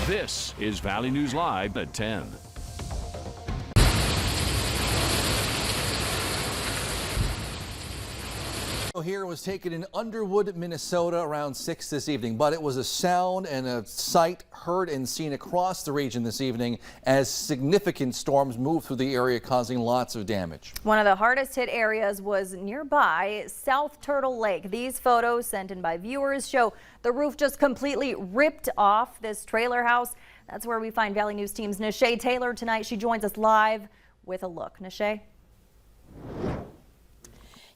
This is Valley News Live at 10. Here was taken in Underwood, Minnesota around 6 this evening, but it was a sound and a sight heard and seen across the region this evening as significant storms moved through the area, causing lots of damage. One of the hardest hit areas was nearby South Turtle Lake. These photos sent in by viewers show the roof just completely ripped off this trailer house. That's where we find Valley News Team's Nishay Taylor tonight. She joins us live with a look. Nishay?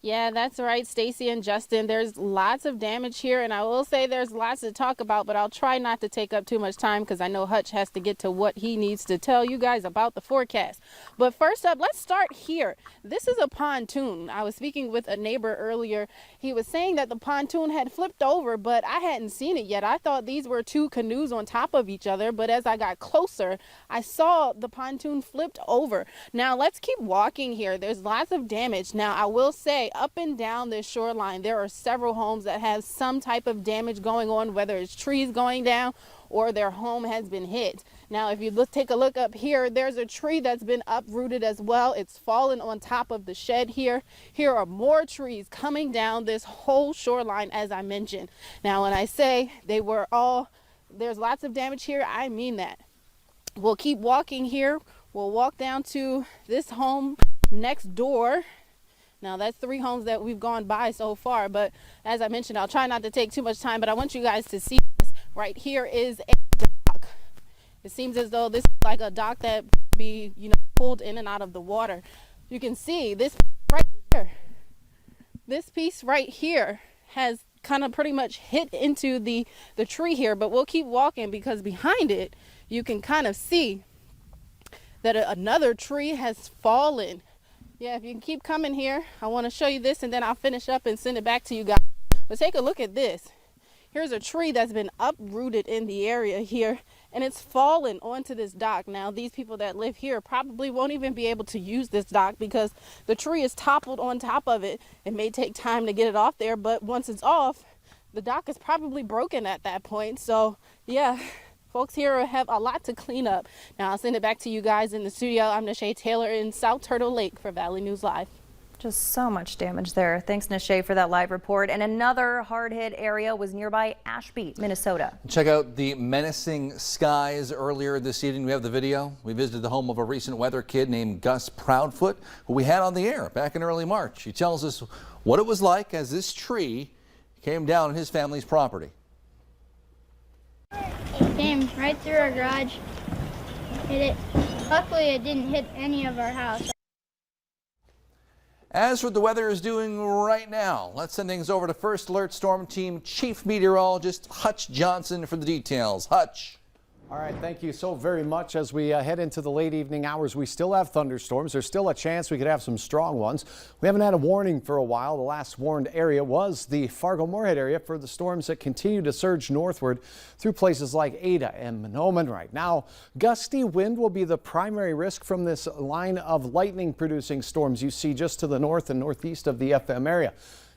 Yeah, that's right, Stacy and Justin. There's lots of damage here, and I will say there's lots to talk about, but I'll try not to take up too much time because I know Hutch has to get to what he needs to tell you guys about the forecast. But first up, let's start here. This is a pontoon. I was speaking with a neighbor earlier. He was saying that the pontoon had flipped over, but I hadn't seen it yet. I thought these were two canoes on top of each other, but as I got closer, I saw the pontoon flipped over. Now, let's keep walking here. There's lots of damage. Now, I will say, up and down this shoreline, there are several homes that have some type of damage going on, whether it's trees going down or their home has been hit. Now, if you take a look up here, there's a tree that's been uprooted as well. It's fallen on top of the shed here. Here are more trees coming down this whole shoreline, as I mentioned. Now, when I say there's lots of damage here, I mean that. We'll keep walking here. We'll walk down to this home next door. Now, that's 3 homes that we've gone by so far, but as I mentioned, I'll try not to take too much time, but I want you guys to see this. Right here is a dock. It seems as though this is like a dock that would be, pulled in and out of the water. You can see this right here. This piece right here has kind of pretty much hit into the tree here, but we'll keep walking because behind it, you can kind of see that another tree has fallen. Yeah, if you can keep coming here, I want to show you this and then I'll finish up and send it back to you guys. But take a look at this. Here's a tree that's been uprooted in the area here, and it's fallen onto this dock. Now, these people that live here probably won't even be able to use this dock because the tree is toppled on top of it. It may take time to get it off there, but once it's off, the dock is probably broken at that point. So, yeah. Folks here have a lot to clean up. Now, I'll send it back to you guys in the studio. I'm Nishay Taylor in South Turtle Lake for Valley News Live. Just so much damage there. Thanks, Nishay, for that live report. And another hard-hit area was nearby Ashby, Minnesota. Check out the menacing skies earlier this evening. We have the video. We visited the home of a recent weather kid named Gus Proudfoot, who we had on the air back in early March. He tells us what it was like as this tree came down on his family's property. It came right through our garage, hit it. Luckily, it didn't hit any of our house. As for what the weather is doing right now, let's send things over to First Alert Storm Team Chief Meteorologist Hutch Johnson for the details. Hutch. All right, thank you so very much. As we head into the late evening hours, we still have thunderstorms. There's still a chance we could have some strong ones. We haven't had a warning for a while. The last warned area was the Fargo-Moorhead area for the storms that continue to surge northward through places like Ada and Mahnomen. Right now, gusty wind will be the primary risk from this line of lightning-producing storms you see just to the north and northeast of the FM area.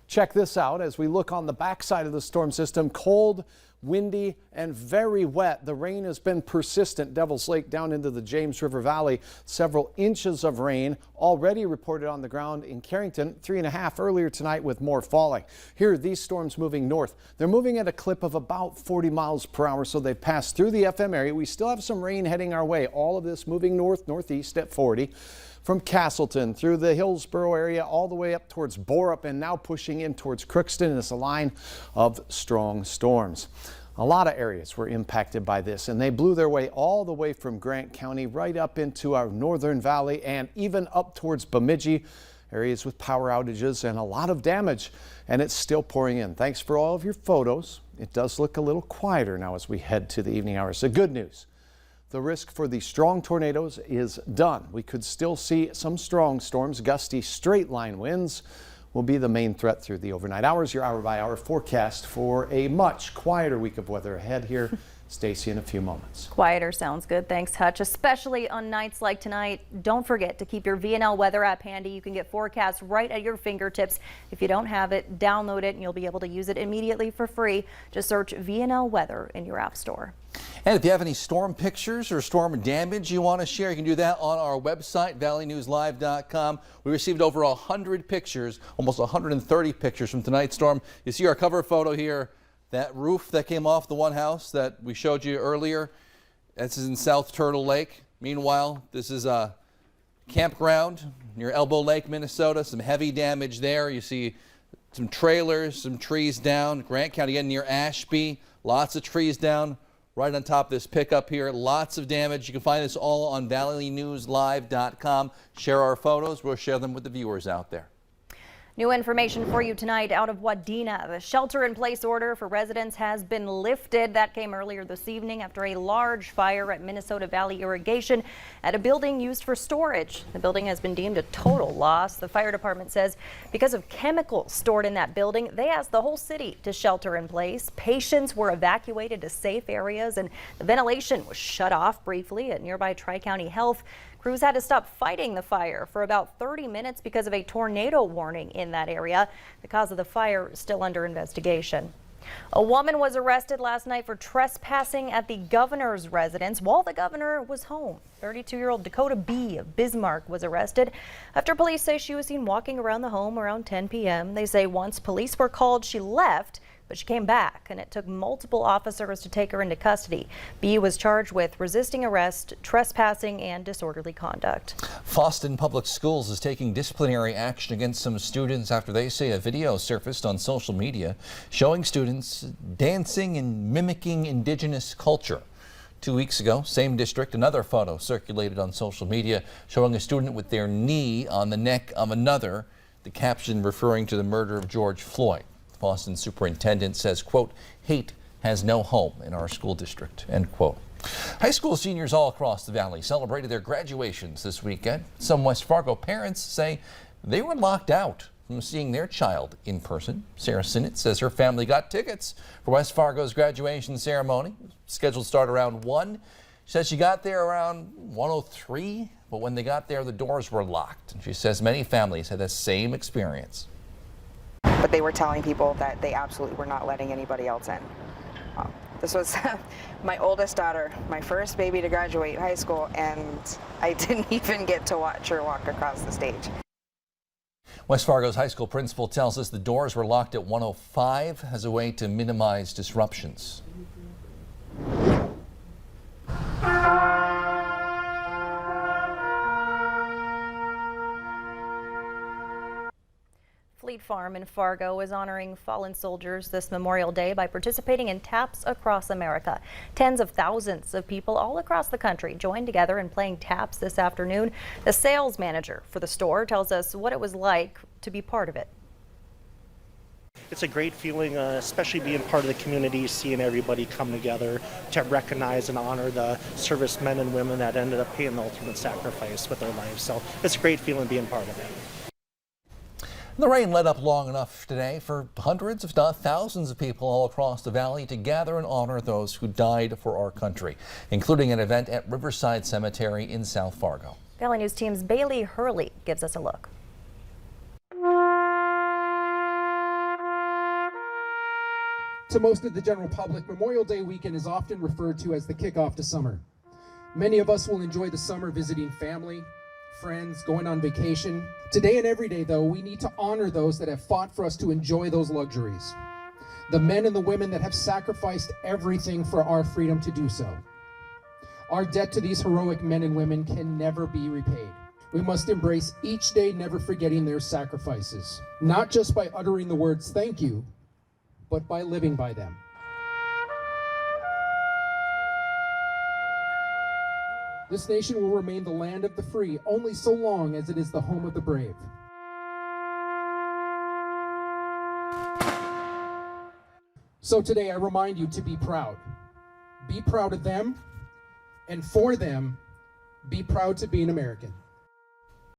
Check this out as we look on the backside of the storm system. Cold, windy, and very wet. The rain has been persistent. Devil's Lake down into the James River Valley. Several inches of rain already reported on the ground in Carrington. 3.5 earlier tonight with more falling. Here are these storms moving north. They're moving at a clip of about 40 miles per hour, so they've passed through the FM area. We still have some rain heading our way. All of this moving north, northeast at 40. From Castleton through the Hillsborough area all the way up towards Borup and now pushing in towards Crookston. It's a line of strong storms. A lot of areas were impacted by this, and they blew their way all the way from Grant County right up into our northern valley and even up towards Bemidji. Areas with power outages and a lot of damage, and it's still pouring in. Thanks for all of your photos. It does look a little quieter now as we head to the evening hours. The good news. The risk for the strong tornadoes is done. We could still see some strong storms. Gusty straight line winds will be the main threat through the overnight hours. Your hour-by-hour forecast for a much quieter week of weather ahead here. Stacy in a few moments. Quieter sounds good. Thanks, Hutch. Especially on nights like tonight. Don't forget to keep your VNL weather app handy. You can get forecasts right at your fingertips. If you don't have it, download it and you'll be able to use it immediately for free. Just search VNL weather in your app store. And if you have any storm pictures or storm damage you want to share, you can do that on our website, valleynewslive.com. We received over 100 pictures, almost 130 pictures from tonight's storm. You see our cover photo here, that roof that came off the one house that we showed you earlier. This is in South Turtle Lake. Meanwhile, this is a campground near Elbow Lake, Minnesota. Some heavy damage there. You see some trailers, some trees down. Grant County again near Ashby. Lots of trees down right on top of this pickup here. Lots of damage. You can find this all on valleynewslive.com. Share our photos. We'll share them with the viewers out there. New information for you tonight out of Wadena. The shelter-in-place order for residents has been lifted. That came earlier this evening after a large fire at Minnesota Valley Irrigation at a building used for storage. The building has been deemed a total loss. The fire department says because of chemicals stored in that building, they asked the whole city to shelter in place. Patients were evacuated to safe areas and the ventilation was shut off briefly at nearby Tri-County Health. Crews had to stop fighting the fire for about 30 minutes because of a tornado warning in that area. The cause of the fire is still under investigation. A woman was arrested last night for trespassing at the governor's residence while the governor was home. 32-year-old Dakota B. of Bismarck was arrested after police say she was seen walking around the home around 10 p.m. They say once police were called, she left, but she came back, and it took multiple officers to take her into custody. B was charged with resisting arrest, trespassing, and disorderly conduct. Fosston Public Schools is taking disciplinary action against some students after they say a video surfaced on social media showing students dancing and mimicking indigenous culture. 2 weeks ago, same district, another photo circulated on social media showing a student with their knee on the neck of another, the caption referring to the murder of George Floyd. Boston superintendent says, quote, hate has no home in our school district, end quote. High school seniors all across the valley celebrated their graduations this weekend. Some West Fargo parents say they were locked out from seeing their child in person. Sarah Sinnott says her family got tickets for West Fargo's graduation ceremony, scheduled to start around 1. She says she got there around 1:03, but when they got there, the doors were locked. And she says many families had the same experience. But they were telling people that they absolutely were not letting anybody else in. This was my oldest daughter, my first baby to graduate high school, and I didn't even get to watch her walk across the stage. West Fargo's high school principal tells us the doors were locked at 1:05 as a way to minimize disruptions. Fleet Farm in Fargo is honoring fallen soldiers this Memorial Day by participating in taps across America. Tens of thousands of people all across the country joined together in playing taps this afternoon. The sales manager for the store tells us what it was like to be part of it. It's a great feeling, especially being part of the community, seeing everybody come together to recognize and honor the servicemen and women that ended up paying the ultimate sacrifice with their lives. So it's a great feeling being part of it. The rain let up long enough today for hundreds, if not thousands of people all across the valley to gather and honor those who died for our country, including an event at Riverside Cemetery in South Fargo. Valley News Team's Bailey Hurley gives us a look. To most of the general public, Memorial Day weekend is often referred to as the kickoff to summer. Many of us will enjoy the summer visiting family, friends, going on vacation. Today and every day, though, we need to honor those that have fought for us to enjoy those luxuries. The men and the women that have sacrificed everything for our freedom to do so. Our debt to these heroic men and women can never be repaid. We must embrace each day, never forgetting their sacrifices, not just by uttering the words thank you, but by living by them. This nation will remain the land of the free only so long as it is the home of the brave. So today I remind you to be proud. Be proud of them, and for them, be proud to be an American.